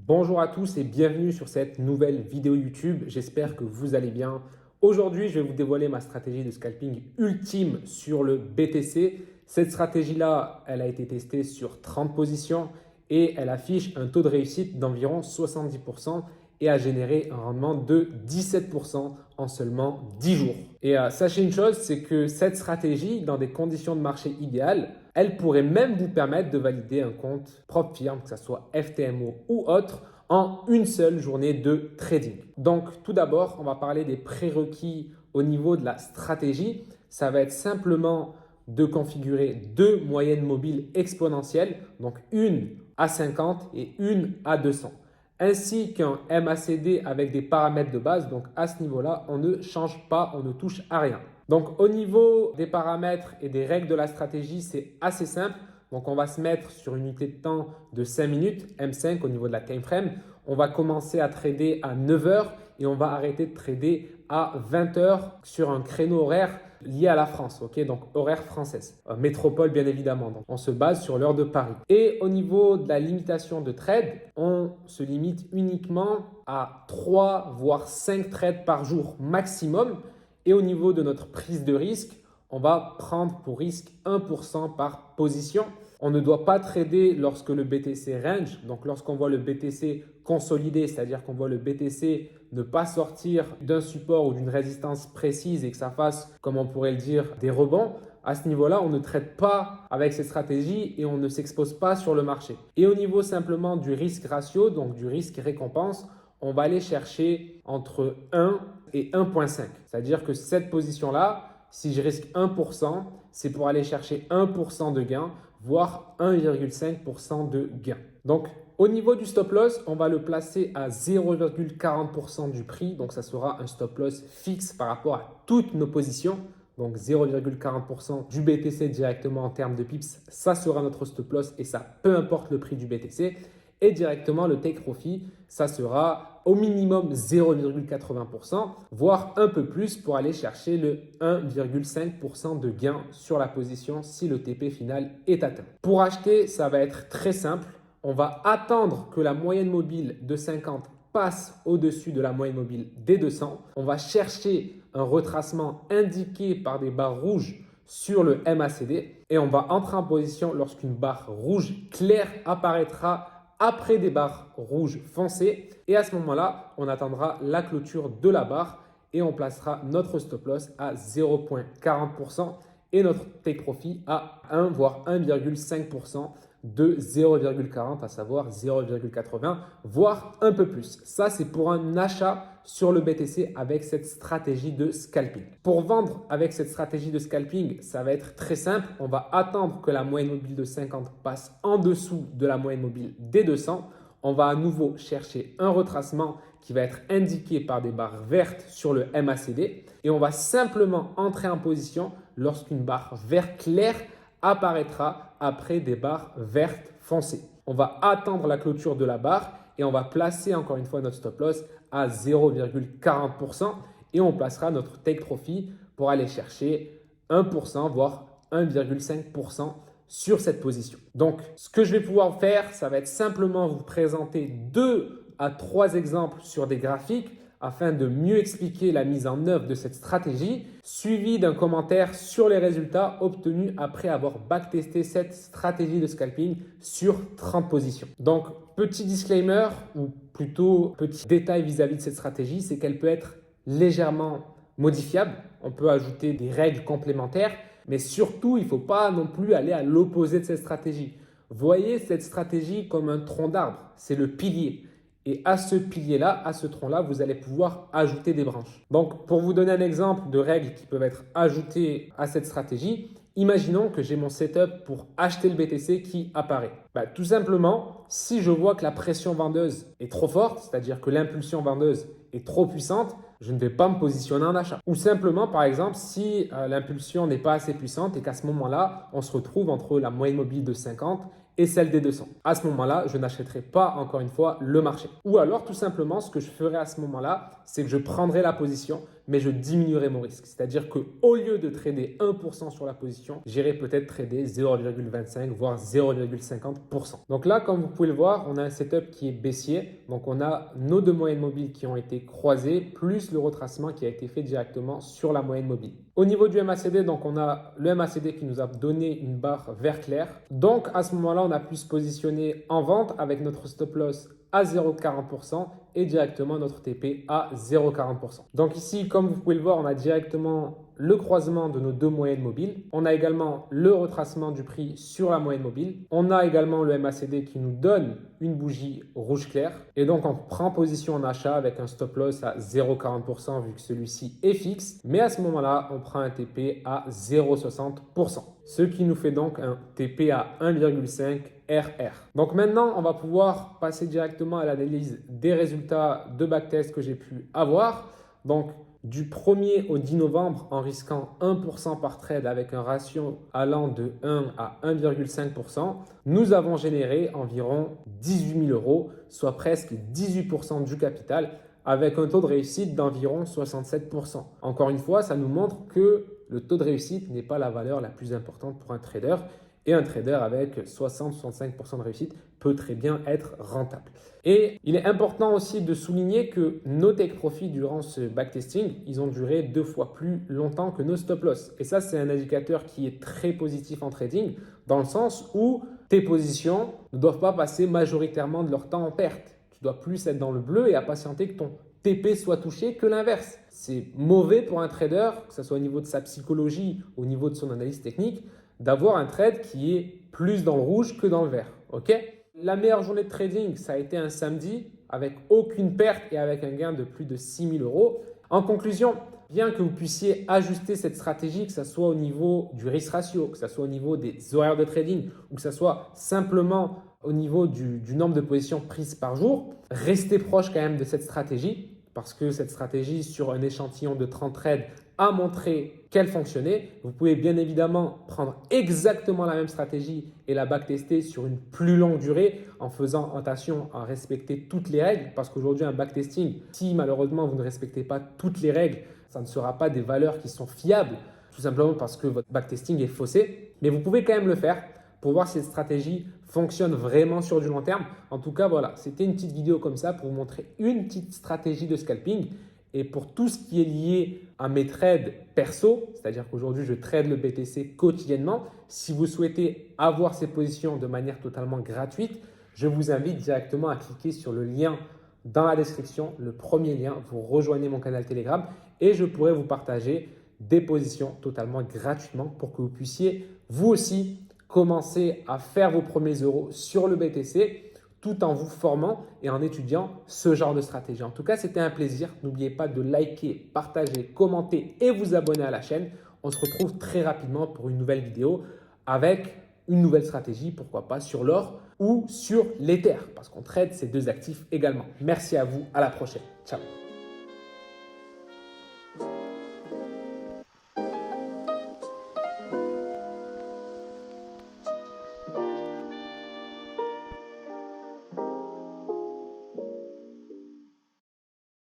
Bonjour à tous et bienvenue sur cette nouvelle vidéo YouTube. J'espère que vous allez bien. Aujourd'hui, je vais vous dévoiler ma stratégie de scalping ultime sur le BTC. Cette stratégie-là, elle a été testée sur 30 positions et elle affiche un taux de réussite d'environ 70% et a généré un rendement de 17% en seulement 10 jours. Et sachez une chose, c'est que cette stratégie, dans des conditions de marché idéales, elle pourrait même vous permettre de valider un compte propre firme, que ce soit FTMO ou autre, en une seule journée de trading. Donc, tout d'abord, on va parler des prérequis au niveau de la stratégie. Ça va être simplement de configurer deux moyennes mobiles exponentielles, donc une à 50 et une à 200, ainsi qu'un MACD avec des paramètres de base. Donc, à ce niveau-là, on ne change pas, on ne touche à rien. Donc, au niveau des paramètres et des règles de la stratégie, c'est assez simple. Donc, on va se mettre sur une unité de temps de 5 minutes, M5 au niveau de la time frame. On va commencer à trader à 9 heures et on va arrêter de trader à 20 heures sur un créneau horaire lié à la France, donc horaire française, métropole bien évidemment. Donc, on se base sur l'heure de Paris. Et au niveau de la limitation de trade, on se limite uniquement à 3 voire 5 trades par jour maximum. Et au niveau de notre prise de risque, on va prendre pour risque 1% par position. On ne doit pas trader lorsque le BTC range, donc lorsqu'on voit le BTC consolider, c'est-à-dire qu'on voit le BTC ne pas sortir d'un support ou d'une résistance précise et que ça fasse, comme on pourrait le dire, des rebonds. À ce niveau-là, on ne traite pas avec cette stratégie et on ne s'expose pas sur le marché. Et au niveau simplement du risque ratio, donc du risque récompense, on va aller chercher entre 1 et 1,5. C'est-à-dire que cette position-là, si je risque 1%, c'est pour aller chercher 1% de gain, voire 1,5% de gain. Donc, au niveau du stop loss, on va le placer à 0,40% du prix. Donc, ça sera un stop loss fixe par rapport à toutes nos positions. Donc, 0,40% du BTC directement en termes de pips, ça sera notre stop loss et ça, peu importe le prix du BTC. Et directement, le take profit, ça sera au minimum 0,80%, voire un peu plus pour aller chercher le 1,5% de gain sur la position si le TP final est atteint. Pour acheter, ça va être très simple. On va attendre que la moyenne mobile de 50 passe au-dessus de la moyenne mobile des 200. On va chercher un retracement indiqué par des barres rouges sur le MACD et on va entrer en position lorsqu'une barre rouge claire apparaîtra après des barres rouges foncées. Et à ce moment-là, on attendra la clôture de la barre et on placera notre stop loss à 0,40% et notre take profit à 1 voire 1,5% de 0,40, à savoir 0,80, voire un peu plus. Ça, c'est pour un achat sur le BTC avec cette stratégie de scalping. Pour vendre avec cette stratégie de scalping, ça va être très simple. On va attendre que la moyenne mobile de 50 passe en dessous de la moyenne mobile des 200. On va à nouveau chercher un retracement qui va être indiqué par des barres vertes sur le MACD et on va simplement entrer en position lorsqu'une barre verte claire apparaîtra après des barres vertes foncées. On va attendre la clôture de la barre et on va placer encore une fois notre stop loss à 0,40% et on placera notre take profit pour aller chercher 1% voire 1,5% sur cette position. Donc, ce que je vais pouvoir faire, ça va être simplement vous présenter 2 à 3 exemples sur des graphiques afin de mieux expliquer la mise en œuvre de cette stratégie, suivi d'un commentaire sur les résultats obtenus après avoir backtesté cette stratégie de scalping sur 30 positions. Donc, petit disclaimer ou plutôt petit détail vis-à-vis de cette stratégie, c'est qu'elle peut être légèrement modifiable. On peut ajouter des règles complémentaires, mais surtout, il ne faut pas non plus aller à l'opposé de cette stratégie. Voyez cette stratégie comme un tronc d'arbre, c'est le pilier. Et à ce pilier-là, à ce tronc-là, vous allez pouvoir ajouter des branches. Donc, pour vous donner un exemple de règles qui peuvent être ajoutées à cette stratégie, imaginons que j'ai mon setup pour acheter le BTC qui apparaît. Tout simplement, si je vois que la pression vendeuse est trop forte, c'est-à-dire que l'impulsion vendeuse est trop puissante, je ne vais pas me positionner en achat. Ou simplement, par exemple, si l'impulsion n'est pas assez puissante et qu'à ce moment-là, on se retrouve entre la moyenne mobile de 50 et celle des 200. À ce moment-là, je n'achèterai pas encore une fois le marché. Ou alors, tout simplement, ce que je ferai à ce moment-là, c'est que je prendrai la position mais je diminuerai mon risque. C'est-à-dire qu'au lieu de trader 1% sur la position, j'irai peut-être trader 0,25 voire 0,50%. Donc là, comme vous pouvez le voir, on a un setup qui est baissier. Donc on a nos deux moyennes mobiles qui ont été croisées, plus le retracement qui a été fait directement sur la moyenne mobile. Au niveau du MACD, donc on a le MACD qui nous a donné une barre vert clair. Donc à ce moment-là, on a pu se positionner en vente avec notre stop loss à 0,40% et directement notre TP à 0,40%. Donc ici, comme vous pouvez le voir, on a directement le croisement de nos deux moyennes mobiles. On a également le retracement du prix sur la moyenne mobile. On a également le MACD qui nous donne une bougie rouge clair. Et donc, on prend position en achat avec un stop loss à 0,40% vu que celui-ci est fixe. Mais à ce moment-là, on prend un TP à 0,60%. Ce qui nous fait donc un TP à 1,5 RR. Donc maintenant, on va pouvoir passer directement à l'analyse des résultats de backtest que j'ai pu avoir. Donc, du 1er au 10 novembre, en risquant 1% par trade avec un ratio allant de 1 à 1,5%, nous avons généré environ 18 000 euros, soit presque 18% du capital, avec un taux de réussite d'environ 67%. Encore une fois, ça nous montre que le taux de réussite n'est pas la valeur la plus importante pour un trader. Et un trader avec 60-65% de réussite peut très bien être rentable. Et il est important aussi de souligner que nos take profits durant ce backtesting, ils ont duré 2 fois plus longtemps que nos stop loss. Et ça, c'est un indicateur qui est très positif en trading dans le sens où tes positions ne doivent pas passer majoritairement de leur temps en perte. Tu dois plus être dans le bleu et à patienter que ton TP soit touché que l'inverse. C'est mauvais pour un trader, que ce soit au niveau de sa psychologie, au niveau de son analyse technique, d'avoir un trade qui est plus dans le rouge que dans le vert. Ok ? La meilleure journée de trading, ça a été un samedi avec aucune perte et avec un gain de plus de 6 000 euros. En conclusion, bien que vous puissiez ajuster cette stratégie, que ce soit au niveau du risk ratio, que ce soit au niveau des horaires de trading ou que ce soit simplement au niveau du nombre de positions prises par jour, restez proche quand même de cette stratégie parce que cette stratégie sur un échantillon de 30 trades a montré qu'elle fonctionnait. Vous pouvez bien évidemment prendre exactement la même stratégie et la backtester sur une plus longue durée en faisant attention à respecter toutes les règles parce qu'aujourd'hui, un backtesting, si malheureusement vous ne respectez pas toutes les règles, ça ne sera pas des valeurs qui sont fiables tout simplement parce que votre backtesting est faussé. Mais vous pouvez quand même le faire pour voir si cette stratégie fonctionne vraiment sur du long terme. En tout cas, voilà, c'était une petite vidéo comme ça pour vous montrer une petite stratégie de scalping. Et pour tout ce qui est lié à mes trades perso, c'est-à-dire qu'aujourd'hui, je trade le BTC quotidiennement. Si vous souhaitez avoir ces positions de manière totalement gratuite, je vous invite directement à cliquer sur le lien dans la description, le premier lien. Vous rejoignez mon canal Telegram et je pourrai vous partager des positions totalement gratuitement pour que vous puissiez vous aussi commencer à faire vos premiers euros sur le BTC tout en vous formant et en étudiant ce genre de stratégie. En tout cas, c'était un plaisir. N'oubliez pas de liker, partager, commenter et vous abonner à la chaîne. On se retrouve très rapidement pour une nouvelle vidéo avec une nouvelle stratégie, pourquoi pas sur l'or ou sur l'Ether parce qu'on trade ces deux actifs également. Merci à vous, à la prochaine. Ciao.